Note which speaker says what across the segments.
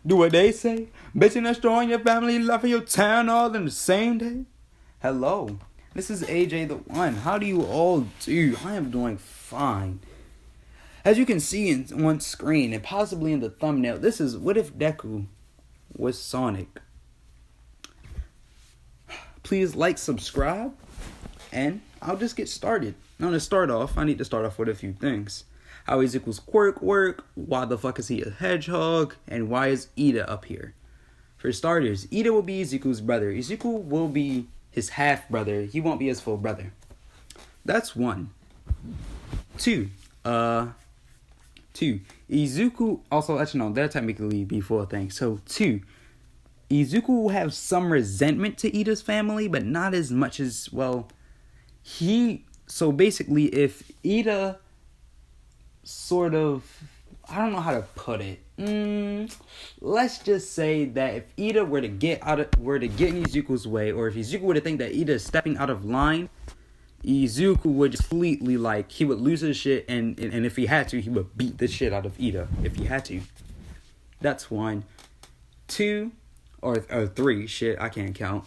Speaker 1: Do what they say. Bitching and destroying your family, loving your town all in the same day. Hello, this is AJ the One. How do you all do? I am doing fine. As you can see on screen and possibly in the thumbnail, this is What If Deku was Sonic. Please like, subscribe, and I'll just get started. Now to start off, I need to start off with a few things. How is Izuku's quirk work? Why the fuck is he a hedgehog? And why is Ida up here? For starters, Ida will be Izuku's brother. Izuku will be his half brother. He won't be his full brother. That's one. Two. Izuku also, actually no, that'll technically be four things. So two. Izuku will have some resentment to Ida's family, but not as much as, well, so basically if Ida sort of, I don't know how to put it. Let's just say that if Ida were to get in Izuku's way, or if Izuku were to think that Ida is stepping out of line, Izuku would just completely, he would lose his shit, and if he had to, he would beat the shit out of Ida if he had to. That's one. Two, or three, shit, I can't count.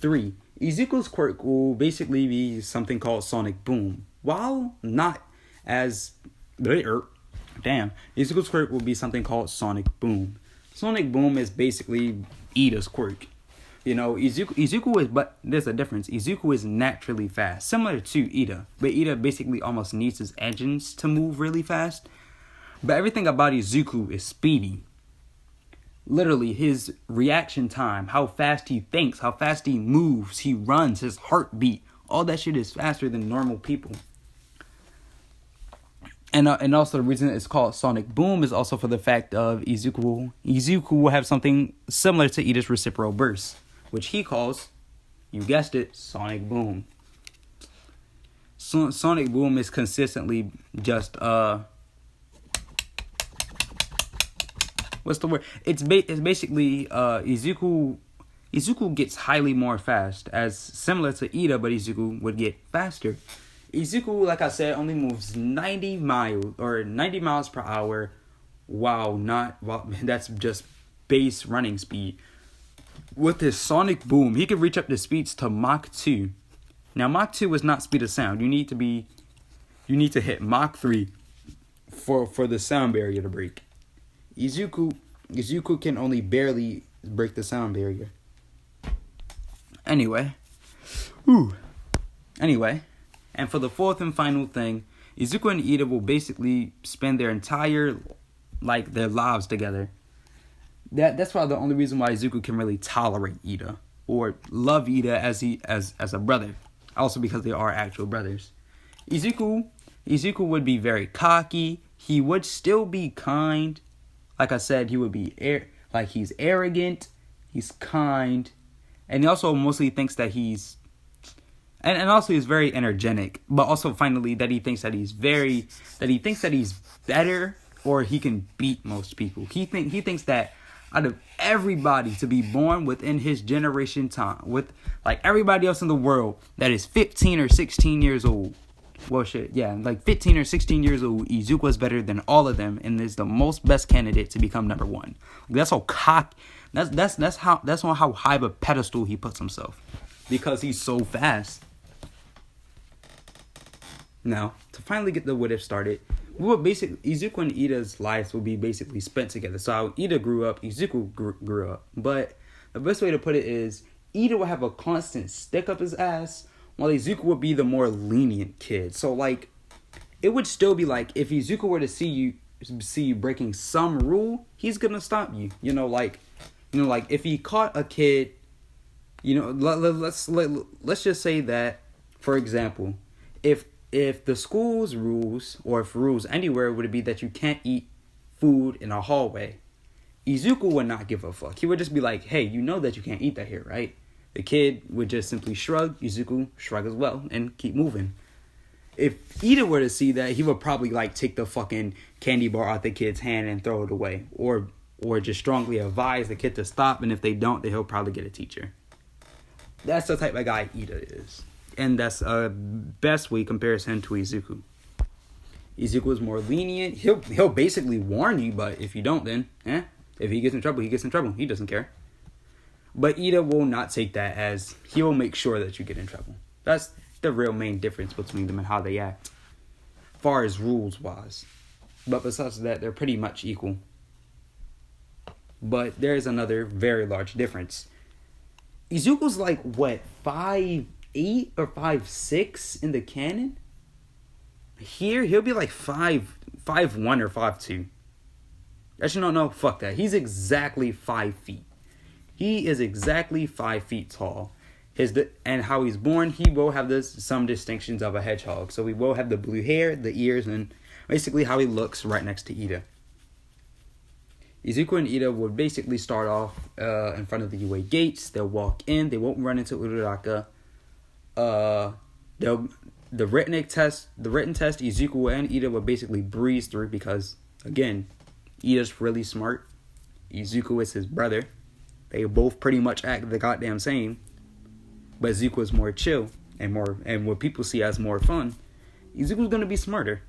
Speaker 1: Three, Izuku's quirk will basically be something called Sonic Boom. While not as Izuku's quirk will be something called Sonic Boom. Sonic Boom is basically Ida's quirk. You know, Izuku is, but there's a difference. Izuku is naturally fast, similar to Ida, but Ida basically almost needs his engines to move really fast. But everything about Izuku is speedy. Literally, his reaction time, how fast he thinks, how fast he moves, he runs, his heartbeat, all that shit is faster than normal people. And also the reason it's called Sonic Boom is also for the fact of Izuku will have something similar to Ida's reciprocal burst, which he calls, you guessed it, Sonic Boom. Sonic Boom is consistently just what's the word? It's basically Izuku gets highly more fast, as similar to Ida, but Izuku would get faster. Izuku, like I said, only moves 90 miles per hour. That's just base running speed. With his Sonic Boom, he can reach up to speeds to Mach 2. Now, Mach 2 is not speed of sound. You need to hit Mach 3 for the sound barrier to break. Izuku can only barely break the sound barrier. Anyway. And for the fourth and final thing, Izuku and Ida will basically spend their entire, their lives together. That's probably the only reason why Izuku can really tolerate Ida or love Ida as a brother. Also because they are actual brothers. Izuku would be very cocky. He would still be kind. Like I said, he would be he's arrogant, he's kind, and he also mostly thinks that he's and also he's very energetic, but also finally that he thinks that he's better, or he can beat most people. He thinks that out of everybody to be born within his generation time, with everybody else in the world that is 15 or 16 years old. Well, shit, yeah, 15 or 16 years old, Izuku is better than all of them and is the most best candidate to become number one. That's how that's on how high of a pedestal he puts himself, because he's so fast. Now, to finally get the what if started, Izuku and Ida's lives will be basically spent together. So how Ida grew up, Izuku grew up. But the best way to put it is, Ida will have a constant stick up his ass, while Izuku would be the more lenient kid. So it would still be if Izuku were to see you breaking some rule, he's gonna stop you. If he caught a kid, let's just say that, for example, if the school's rules, or if rules anywhere, would be that you can't eat food in a hallway, Izuku would not give a fuck. He would just be like, hey, you know that you can't eat that here, right? The kid would just simply shrug, Izuku shrug as well, and keep moving. If Ida were to see that, he would probably take the fucking candy bar out the kid's hand and throw it away. Or just strongly advise the kid to stop, and if they don't, then he'll probably get a teacher. That's the type of guy Ida is. And that's a best way comparison to Izuku. Izuku is more lenient. He'll basically warn you, but if you don't, then If he gets in trouble, he gets in trouble. He doesn't care. But Ida will not take that, as he will make sure that you get in trouble. That's the real main difference between them and how they act, far as rules wise. But besides that, they're pretty much equal. But there's another very large difference. Izuku's like, what, 5'8" or 5'6" in the canon? Here, he'll be like 5'1" or 5'2". Actually, no, fuck that. He's exactly 5 feet. He is exactly 5 feet tall. And how he's born, he will have some distinctions of a hedgehog. So he will have the blue hair, the ears, and basically how he looks right next to Ida. Izuku and Ida would basically start off in front of the UA gates. They'll walk in. They won't run into Uraraka. The written test, Izuku and Ida would basically breeze through because, again, Ida's really smart. Izuku is his brother. They both pretty much act the goddamn same. But Izuku is more chill and what people see as more fun. Izuku's gonna be smarter.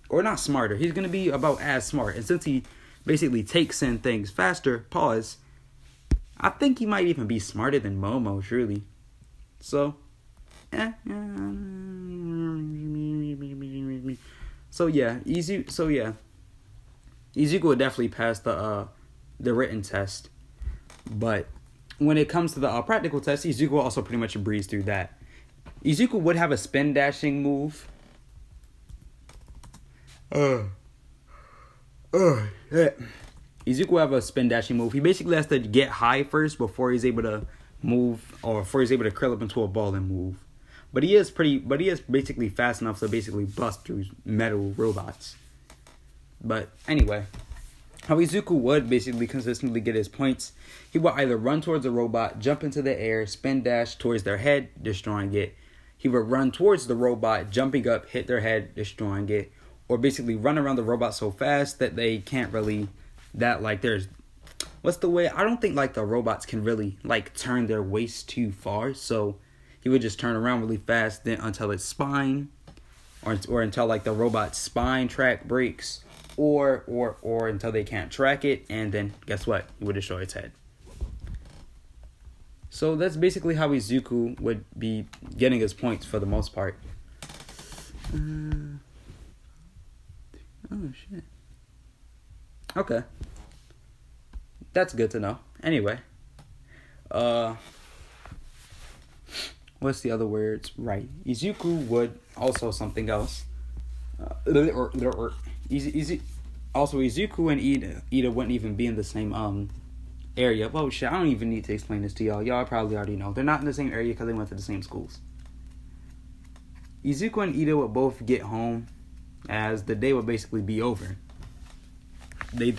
Speaker 1: Or not smarter. He's gonna be about as smart. And since he basically takes in things faster, I think he might even be smarter than Momo, truly. So, Izuku would definitely pass the written test. But when it comes to the practical test, Izuku will also pretty much breeze through that. Izuku would have a spin dashing move. Izuku will have a spin dashing move. He basically has to get high first before he's able to move, or before he's able to curl up into a ball and move. But he is basically fast enough to basically bust through metal robots. But anyway, how Izuku would basically consistently get his points, he would either run towards a robot, jump into the air, spin dash towards their head, destroying it. He would run towards the robot, jumping up, hit their head, destroying it. Or basically run around the robot so fast that they can't really, what's the way? I don't think like the robots can really like turn their waist too far. So he would just turn around really fast then until its spine, or until like the robot's spine track breaks, or until they can't track it, and then guess what? He would destroy its head. So that's basically how Izuku would be getting his points for the most part. Oh shit. Okay. That's good to know. Anyway. What's the other words? Right. Izuku would also something else. Also, Izuku and Ida wouldn't even be in the same area. Oh shit, I don't even need to explain this to y'all. Y'all probably already know. They're not in the same area because they went to the same schools. Izuku and Ida would both get home as the day would basically be over. They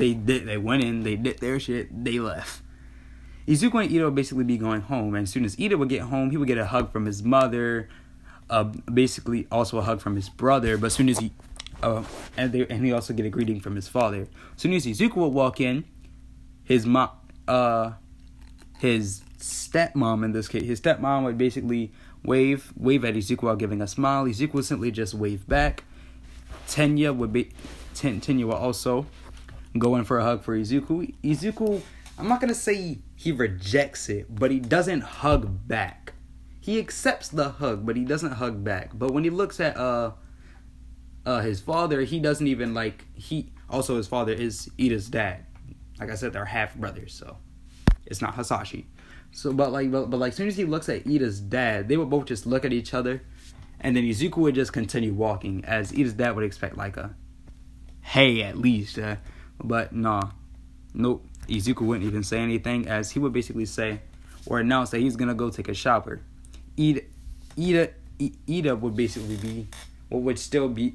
Speaker 1: went in, they did their shit, they left. Izuku and Ida would basically be going home, and as soon as Ida would get home, he would get a hug from his mother, basically also a hug from his brother, but as soon as he and he also get a greeting from his father. As soon as Izuku would walk in, his stepmom in this case, his stepmom would basically wave at Izuku while giving a smile. Izuku would simply just wave back. Tenya would also go in for a hug for Izuku. Izuku, I'm not gonna say he rejects it, but he doesn't hug back. He accepts the hug, but he doesn't hug back. But when he looks at his father, he doesn't even his father is Ida's dad. Like I said, they're half brothers, so it's not Hasashi. So but as soon as he looks at Ida's dad, they would both just look at each other, and then Izuku would just continue walking, as Ida's dad would expect like a hey at least. But nope. Izuku wouldn't even say anything, as he would basically say or announce that he's gonna go take a shower. Ida would basically be would still be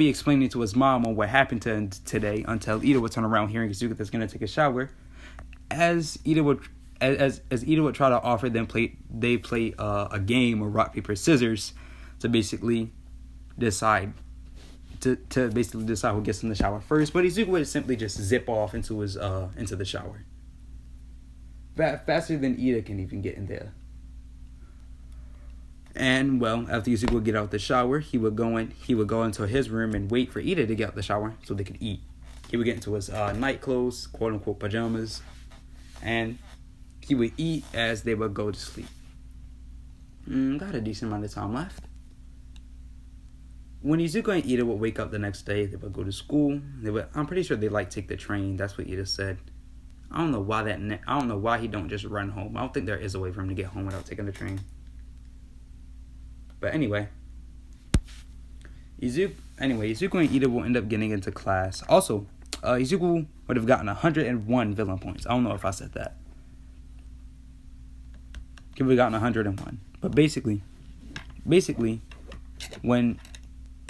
Speaker 1: explaining to his mom on what happened to him today, until Ida would turn around hearing Izuku that's gonna take a shower. As Ida would try to offer them play a game of rock paper scissors to basically decide who gets in the shower first, but Izuku would simply just zip off into the shower faster than Ida can even get in there. And well, after Izuku would get out the shower, he would go into his room and wait for Ida to get out the shower so they could eat. He would get into his night clothes, quote unquote pajamas, and he would eat as they would go to sleep. Got a decent amount of time left. When Izuku and Ida would wake up the next day, they would go to school. I'm pretty sure they take the train. That's what Ida said. I don't know why he don't just run home. I don't think there is a way for him to get home without taking the train. But anyway, Izuku and Ida will end up getting into class. Also, Izuku would have gotten 101 villain points. I don't know if I said that. He would have gotten 101. But basically, when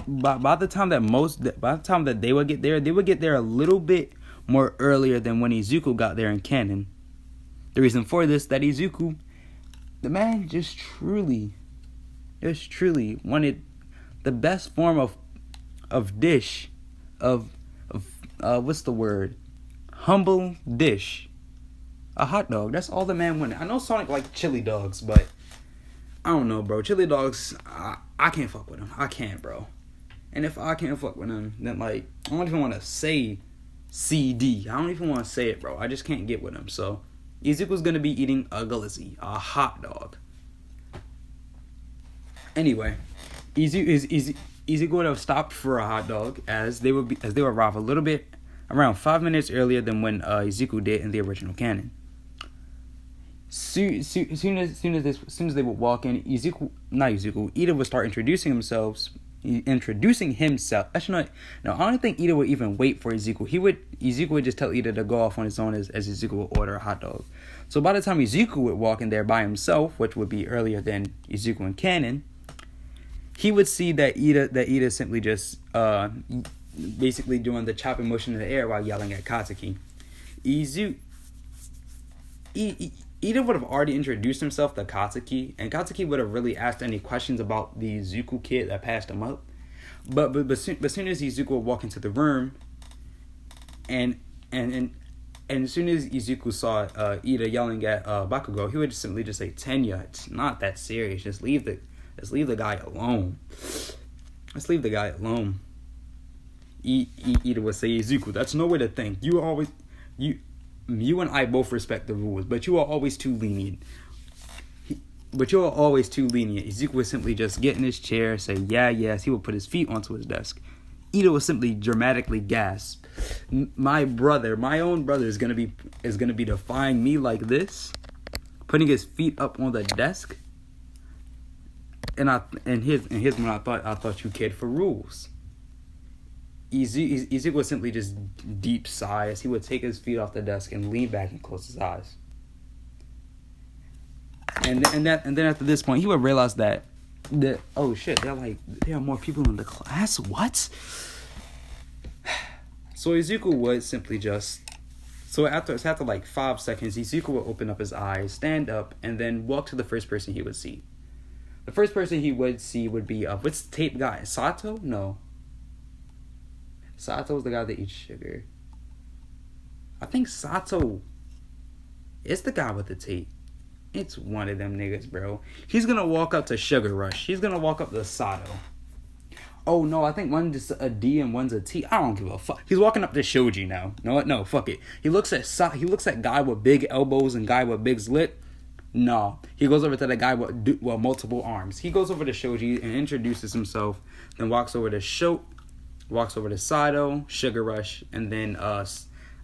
Speaker 1: by the time that they would get there a little bit more earlier than when Izuku got there in canon. The reason for this, that Izuku, the man just truly wanted the best form of dish, what's the word? Humble dish. A hot dog. That's all the man wanted. I know Sonic liked chili dogs, but I don't know, bro. Chili dogs, I can't fuck with them. I can't, bro. And if I can't fuck with them, then I don't even want to say CD. I don't even want to say it, bro. I just can't get with him. So Izuku's gonna be eating a glizzy, a hot dog. Anyway, Izuku would have stopped for a hot dog as they would arrive a little bit around 5 minutes earlier than when Izuku did in the original canon. Soon as they would walk in, Ida would start introducing himself. Actually, no, I don't think Ida would even wait for Izuku. Izuku would just tell Ida to go off on his own as Izuku would order a hot dog. So by the time Izuku would walk in there by himself, which would be earlier than Izuku in canon, he would see that Ida simply just basically doing the chopping motion in the air while yelling at Katsuki. Ida would have already introduced himself to Katsuki, and Katsuki would have really asked any questions about the Izuku kid that passed him up. But soon as Izuku would walk into the room, and as soon as Izuku saw Ida yelling at Bakugo, he would simply just say, "Tenya, it's not that serious. Just leave the guy alone. Let's leave the guy alone." Ida would say, "Izuku, that's no way to think. You and I both respect the rules, but you are always too lenient." Izuku would simply just get in his chair, say, "Yeah, yes." He would put his feet onto his desk. Ida would simply dramatically gasp. My own brother is gonna be defying me like this, putting his feet up on the desk. And here's when I thought you cared for rules. Izuku would simply just deep sigh as he would take his feet off the desk and lean back and close his eyes. And then after this point, he would realize that oh shit, there are more people in the class. What? So Izuku would simply after 5 seconds, Izuku would open up his eyes, stand up, and then walk to the first person he would see. The first person he would see would be what's the tape guy? Sato? No. Sato's the guy that eats sugar. I think Sato is the guy with the tape. It's one of them niggas, bro. He's gonna walk up to Sugar Rush. He's gonna walk up to Sato. Oh no, I think one's just a D and one's a T. I don't give a fuck. He's walking up to Shoji now. No, fuck it. He looks at guy with big elbows and guy with big zlit. No, he goes over to the guy with multiple arms. He goes over to Shoji and introduces himself. Then walks over to Sato, Sugar Rush, and then I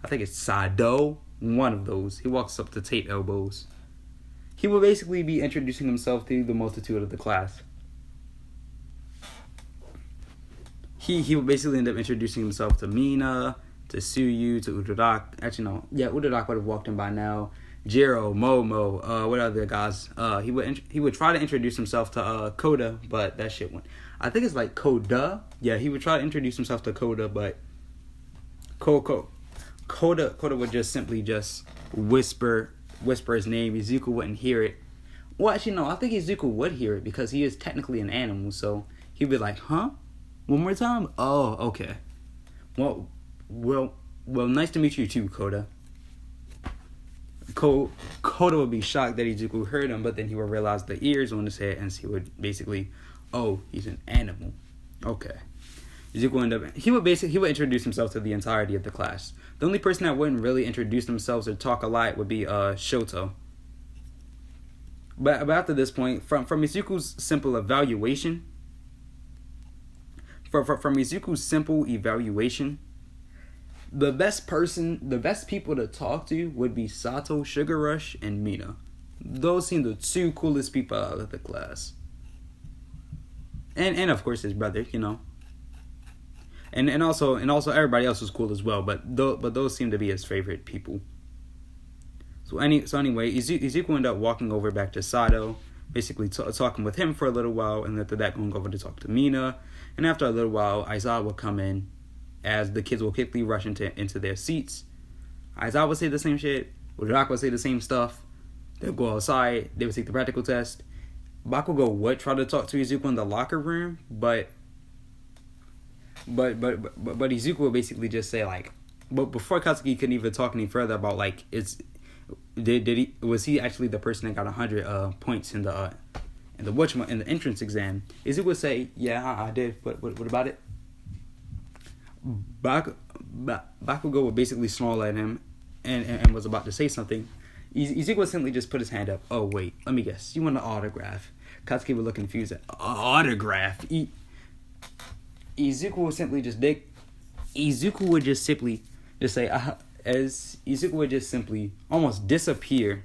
Speaker 1: think it's Sado. One of those. He walks up to Tape Elbows. He will basically be introducing himself to the multitude of the class. He will basically end up introducing himself to Mina, to Suyu, to Udorak. Actually, no. Yeah, Udorak would have walked in by now. Jiro, Momo, what other guys? He would try to introduce himself to Koda, but that shit went. I think it's like Koda. Yeah, he would try to introduce himself to Koda, but Koda would just simply whisper his name. Izuku wouldn't hear it. Well, actually, no. I think Izuku would hear it because he is technically an animal. So he'd be like, "Huh? One more time? Oh, okay. Well, nice to meet you too, Koda." Koda would be shocked that Izuku heard him, but then he would realize the ears on his head, and he would basically, oh, he's an animal. Okay. Izuku would end up. He would introduce himself to the entirety of the class. The only person that wouldn't really introduce themselves or talk a lot would be Shoto. But after this point, from Izuku's simple evaluation, from Izuku's simple evaluation, the best people to talk to would be Sato, Sugar Rush, and Mina. Those seem the two coolest people out of the class. And of course his brother, you know. And also everybody else was cool as well, but those seem to be his favorite people. So anyway, Izuku ended up walking over back to Sato, basically talking with him for a little while, and after that going over to talk to Mina. And after a little while, Aizawa would come in, as the kids will quickly rush into their seats. Aizawa would say the same shit. Uraraka would say the same stuff. They'll go outside. They would take the practical test. Bakugo would try to talk to Izuku in the locker room, but Izuku would basically just say like, but before Katsuki couldn't even talk any further about like was he actually the person that got 100 points in the entrance exam? Izuku would say, yeah, I did. What about it? Bakugo would basically snarl at him and was about to say something. Izuku would simply just put his hand up. Oh wait, let me guess. You want an autograph? Katsuki would look confused. Autograph? Izuku would simply just Izuku would just simply just say as Izuku would just simply almost disappear.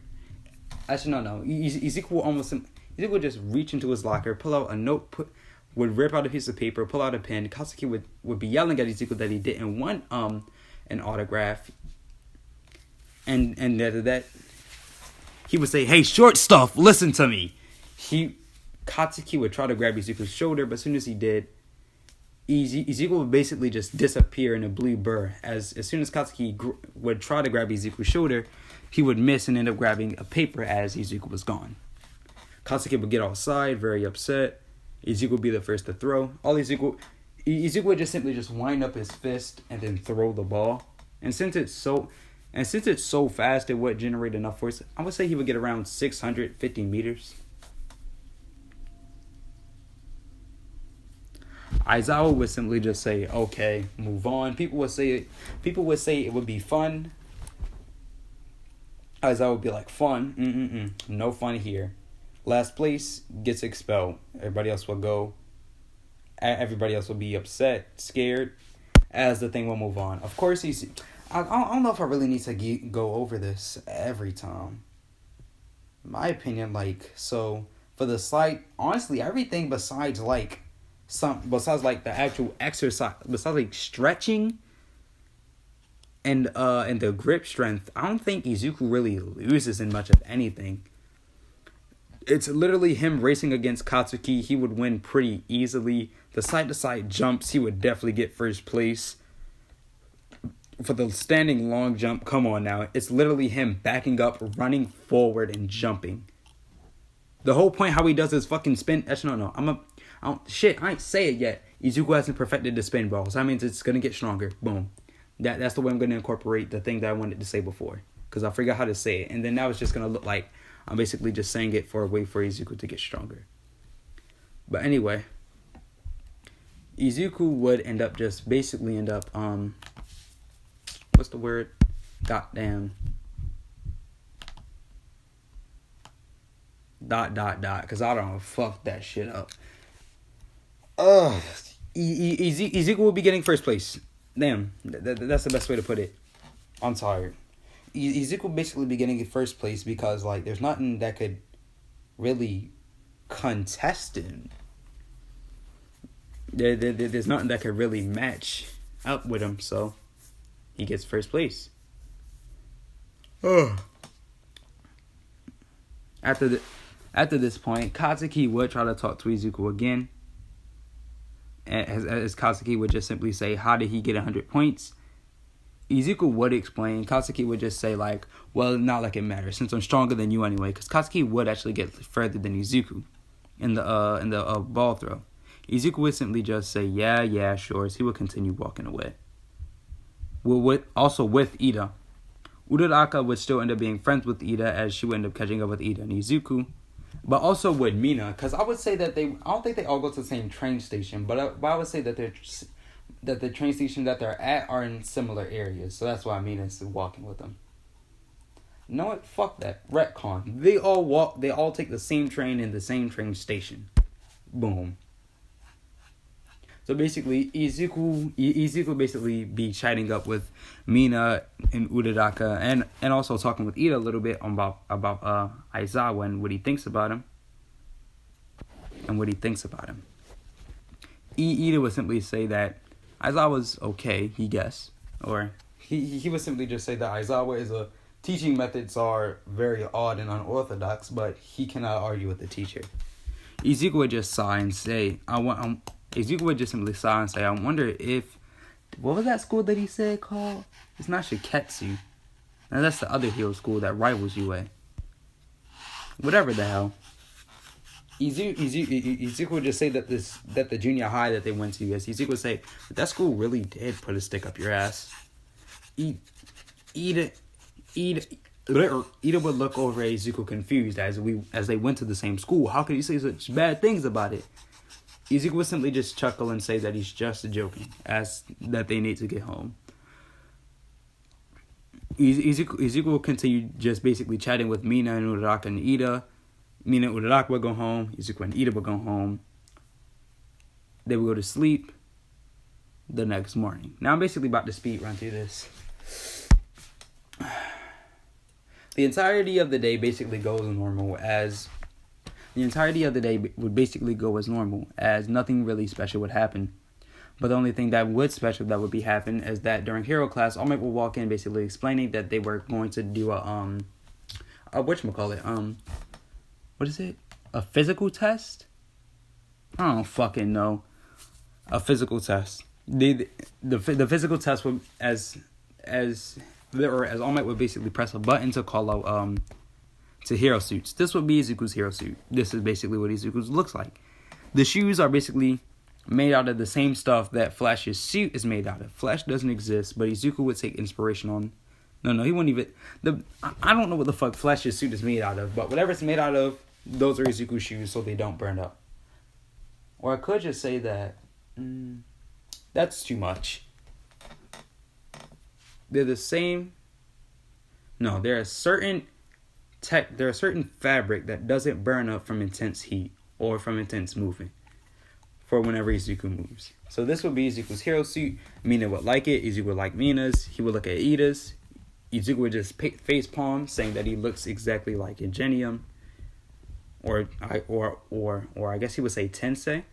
Speaker 1: Actually, no. Izuku would just reach into his locker, pull out a note, would rip out a piece of paper, pull out a pen. Katsuki would be yelling at Izuku that he didn't want an autograph, and that he would say, "Hey, short stuff, listen to me." Katsuki would try to grab Izuku's shoulder, but as soon as he did, Izuku would basically just disappear in a blue blur. As soon as Katsuki would try to grab Izuku's shoulder, he would miss and end up grabbing a paper as Izuku was gone. Katsuki would get outside, very upset. Izuku would be the first to throw. Izuku would just simply wind up his fist and then throw the ball. And since it's so fast, it would generate enough force. I would say he would get around 650 meters. Aizawa would simply just say, "Okay, move on." People would say it would be fun. Aizawa would be like, "Fun? No fun here. Last place gets expelled. Everybody else will go. Everybody else will be upset, scared, as the thing will move on." Of course, I don't know if I really need to go over this every time. In my opinion, so for the slide, honestly, everything besides the actual exercise, besides stretching and the grip strength, I don't think Izuku really loses in much of anything. It's literally him racing against Katsuki. He would win pretty easily. The side-to-side jumps, he would definitely get first place. For the standing long jump, come on now. It's literally him backing up, running forward, and jumping. The whole point how he does his fucking spin... Actually, no. I ain't say it yet. Izuku hasn't perfected the spin ball. So that means it's going to get stronger. Boom. That's the way I'm going to incorporate the thing that I wanted to say before. Because I forgot how to say it. And then now it's just going to look like I'm basically just saying it for a way for Izuku to get stronger. But anyway, Izuku would end up what's the word? Goddamn. ... Because I don't fuck that shit up. Izuku will be getting first place. Damn, that's the best way to put it. I'm tired. Izuku basically be getting first place because there's nothing that could really contest him. There's nothing that could really match up with him, so he gets first place. After this point, Katsuki would try to talk to Izuku again. As Katsuki would just simply say, "How did he get 100 points?" Izuku would explain. Katsuki would just say "Well, not like it matters since I'm stronger than you anyway." Because Katsuki would actually get further than Izuku in the ball throw. Izuku would simply just say, "Yeah, sure." So he would continue walking away. Also with Ida, Uraraka would still end up being friends with Ida as she would end up catching up with Ida and Izuku. But also with Mina, because I would say that I don't think they all go to the same train station, but I would say that that the train station that they're at are in similar areas, so that's why Mina's walking with them. You know what? Fuck that. Retcon. They all walk. They all take the same train in the same train station. Boom. So basically, Izuku basically be chatting up with Mina and Uraraka, and also talking with Ida a little bit about Aizawa and what he thinks about him. Ida would simply say that Aizawa's okay, he guess, or he would simply just say that Aizawa teaching methods are very odd and unorthodox, but he cannot argue with the teacher. Izuku would just sigh and say, Izuku would just simply sigh and say, I wonder if... What was that school that he said called? It's not Shiketsu. Now that's the other hero school that rivals UA. Whatever the hell. Izuku would just say that the junior high that they went to, yes, Izuku would say, that school really did put a stick up your ass. Ida would look over at Izuku confused as they went to the same school. How could he say such bad things about it? Izuku would simply just chuckle and say that he's just joking, as that they need to get home. Izuku will continue just basically chatting with Mina and Uraraka and Ida. Mina and Uraraka would go home. Izuku and Ida would go home. They would go to sleep the next morning. Now I'm basically about to speed run through this. The entirety of the day basically goes normal as... The entirety of the day would basically go as normal, as nothing really special would happen. But the only thing that would be happen is that during hero class, All Might will walk in basically explaining that they were going to do a whatchamacallit, what is it? A physical test? I don't fucking know. A physical test. The physical test would as All Might would basically press a button to call out to hero suits. This would be Izuku's hero suit. This is basically what Izuku's looks like. The shoes are basically made out of the same stuff that Flash's suit is made out of. Flash doesn't exist, but Izuku would take inspiration on... No, he wouldn't even... I don't know what the fuck Flash's suit is made out of, but whatever it's made out of, those are Izuku's shoes so they don't burn up. Or I could just say that... that's too much. They're the same... No, there are certain fabric that doesn't burn up from intense heat or from intense movement for whenever Izuku moves. So this would be Izuku's hero suit. Mina would like it. Izuku would like Mina's. He would look at Ida's. Izuku would just face palm, saying that he looks exactly like Ingenium, or I guess he would say Tensei.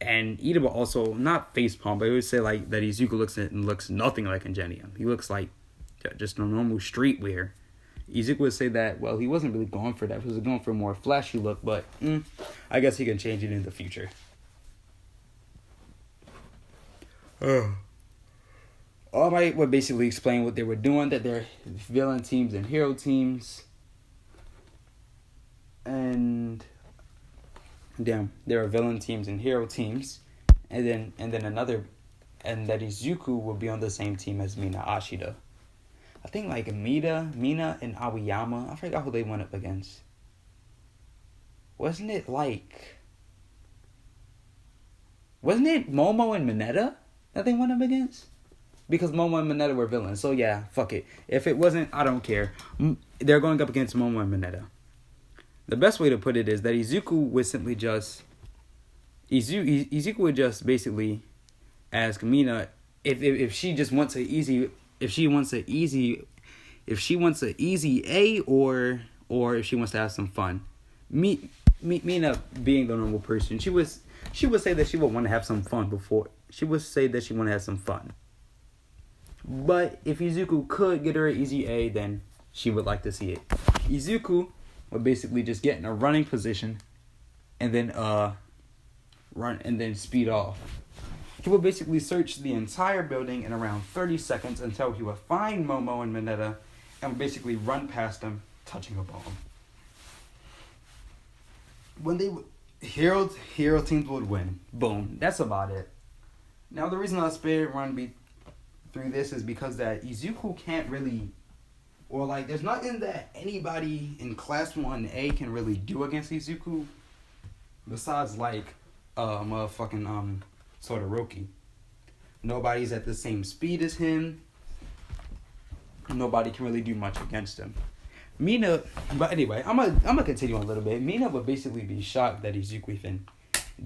Speaker 1: And Ida would also not face palm, but he would say like that Izuku looks nothing like Ingenium. He looks like just a normal streetwear. Izuku would say that, well, he wasn't really going for that. He was going for a more flashy look, but I guess he can change it in the future. All Might would basically explain what they were doing, that they're villain teams and hero teams. And there are villain teams and hero teams. And that Izuku will be on the same team as Mina Ashida. I think like Mina and Aoyama. I forgot who they went up against. Wasn't it Momo and Mineta that they went up against? Because Momo and Mineta were villains. So yeah, fuck it. If it wasn't, I don't care. They're going up against Momo and Mineta. The best way to put it is that Izuku would just basically ask Mina if she just wants an easy... If she wants an easy A or if she wants to have some fun. Mina being the normal person, she would say that she would want to have some fun before. She would say that she want to have some fun. But if Izuku could get her an easy A, then she would like to see it. Izuku would basically just get in a running position and then run and then speed off. He would basically search the entire building in around 30 seconds until he would find Momo and Mineta and would basically run past them, touching a bomb. When hero teams would win. Boom. That's about it. Now the reason I speed run through this is because that Izuku can't really, or like there's nothing that anybody in Class 1A can really do against Izuku besides like motherfucking Todoroki. Nobody's at the same speed as him. Nobody can really do much against him. Mina, but anyway, I'm gonna continue on a little bit. Mina would basically be shocked that Izuku even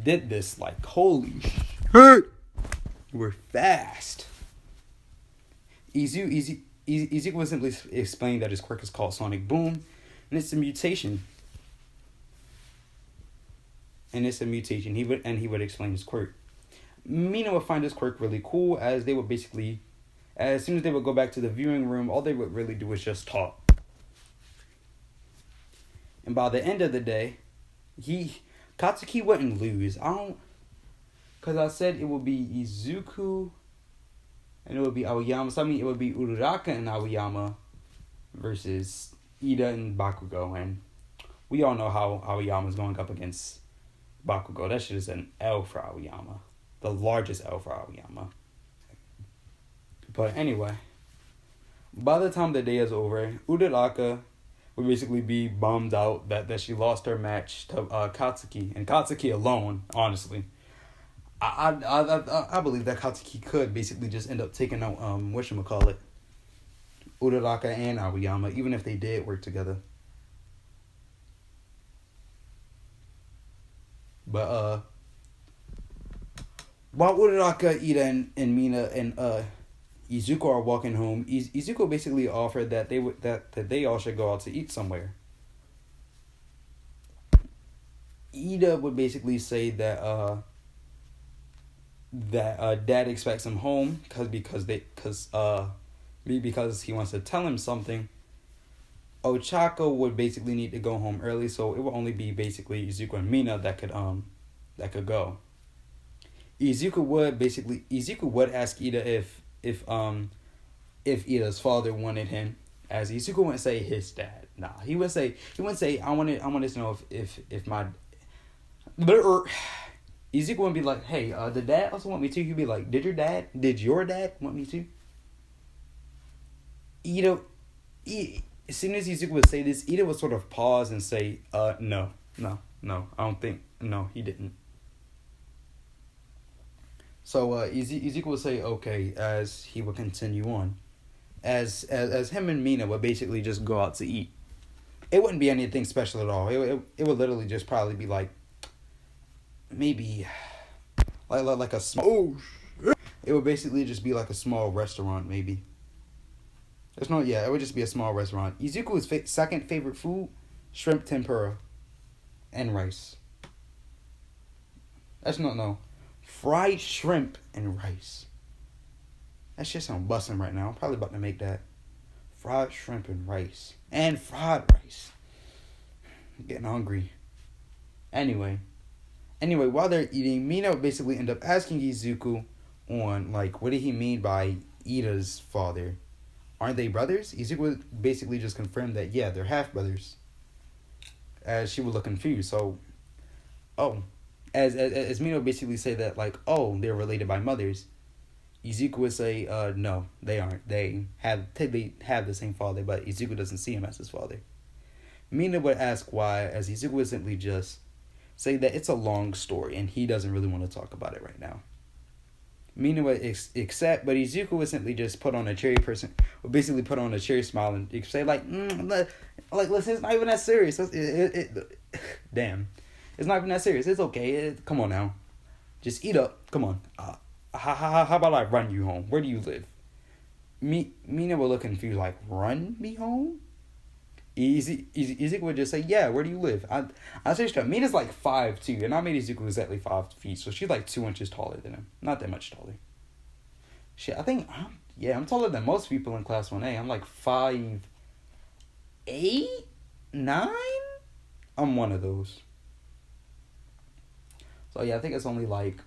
Speaker 1: did this. Like, holy shit, we're fast. Izuku would simply explain that his quirk is called Sonic Boom, and it's a mutation. He would explain his quirk. Mina would find his quirk really cool, as they would basically, as soon as they would go back to the viewing room, all they would really do was just talk. And by the end of the day, Katsuki wouldn't lose. Because I said it would be Izuku and it would be Aoyama. So I mean, it would be Uraraka and Aoyama versus Ida and Bakugo. And we all know how Aoyama's going up against Bakugo. That shit is an L for Aoyama. The largest L for Aoyama. But anyway, by the time the day is over, Uraraka would basically be bummed out that she lost her match to Katsuki. And Katsuki alone, honestly. I believe that Katsuki could basically just end up taking out whatchamacallit, Uraraka and Aoyama, even if they did work together. But while Uraraka, Ida, and Mina and Izuku are walking home, Izuku basically offered that they all should go out to eat somewhere. Ida would basically say that Dad expects him home because he wants to tell him something. Ochako would basically need to go home early, so it would only be basically Izuku and Mina that could go. Izuku would ask Ida if Ida's father wanted him, as Izuku wouldn't say his dad. Nah, he wouldn't say I wanted to know if my Izuku wouldn't be like, hey, did Dad also want me too? He'd be like, did your dad want me too? Ida, as soon as Izuku would say this, Ida would sort of pause and say, no, I don't think, no, he didn't. So Izuku would say okay, as he would continue on, as him and Mina would basically just go out to eat. It wouldn't be anything special at all. It would literally just probably be like, maybe like a small. It would basically just be like a small restaurant, maybe. It would just be a small restaurant. Izuku's second favorite food, shrimp tempura, and rice. Fried shrimp and rice. That shit sound busting right now. I'm probably about to make that. Fried shrimp and rice. And fried rice. I'm getting hungry. Anyway, while they're eating, Mina would basically end up asking Izuku on, like, what did he mean by Ida's father? Aren't they brothers? Izuku would basically just confirm that, yeah, they're half-brothers. As she would look confused. So, As Mina would basically say that, like, they're related by mothers. Izuku would say, no, they aren't. They have the same father, but Izuku doesn't see him as his father. Mina would ask why, as Izuku would simply just say that it's a long story and he doesn't really want to talk about it right now. Mina would accept, but Izuku would simply just put on a cherry smile and say like, listen, it's not even that serious. Damn. It's not even that serious. It's okay. Come on now. Just eat up. Come on. How about I run you home? Where do you live? Mina would look confused, like, run me home? Izuku would just say, yeah, where do you live? I say straight. Mina's like 5'2", and I made Izuku exactly 5 feet, so she's like 2 inches taller than him. Not that much taller. Shit, I think, I'm taller than most people in Class 1A. I'm like 5'8", 9? I'm one of those. So yeah, I think it's only like,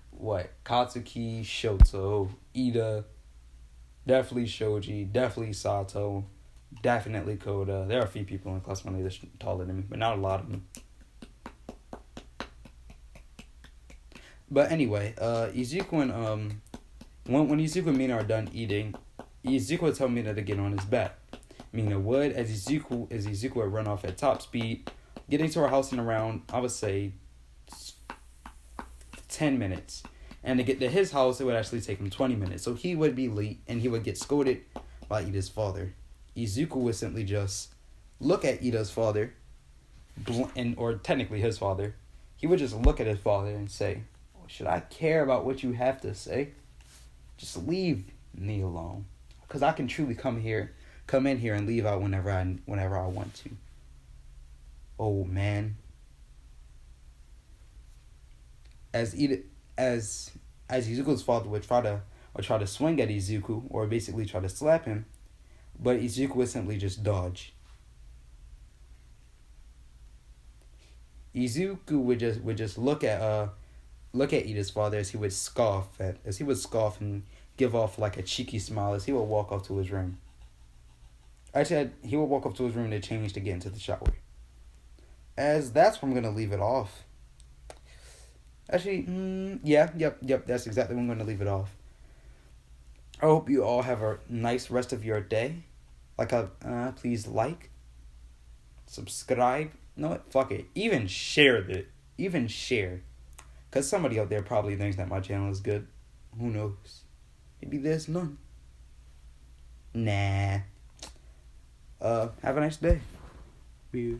Speaker 1: Katsuki, Shoto, Ida, definitely Shoji, definitely Sato, definitely Koda. There are a few people in Class 1A that's taller than me, but not a lot of them. But anyway, Izuku and, when Izuku and Mina are done eating, Izuku would tell Mina to get on his back. Mina would, as Izuku would run off at top speed, getting to her house in around, I would say, 10 minutes. And to get to his house, it would actually take him 20 minutes. So he would be late, and he would get scolded by Ida's father. Izuku would simply just look at Ida's father, or technically his father. He would just look at his father and say, should I care about what you have to say? Just leave me alone. Because I can truly come in here and leave out whenever I want to. Oh, man. As Izuku's father would try to swing at Izuku, or basically try to slap him, but Izuku would simply just dodge. Izuku would just look at Ida's father as he would scoff and give off like a cheeky smile as he would walk up to his room. Actually, he would walk up to his room to change to get into the shower. As that's where I'm gonna leave it off. Actually, yep, that's exactly when I'm going to leave it off. I hope you all have a nice rest of your day. Please like, subscribe. No, what? Fuck it. Even share. Because somebody out there probably thinks that my channel is good. Who knows? Maybe there's none. Nah. Have a nice day. Do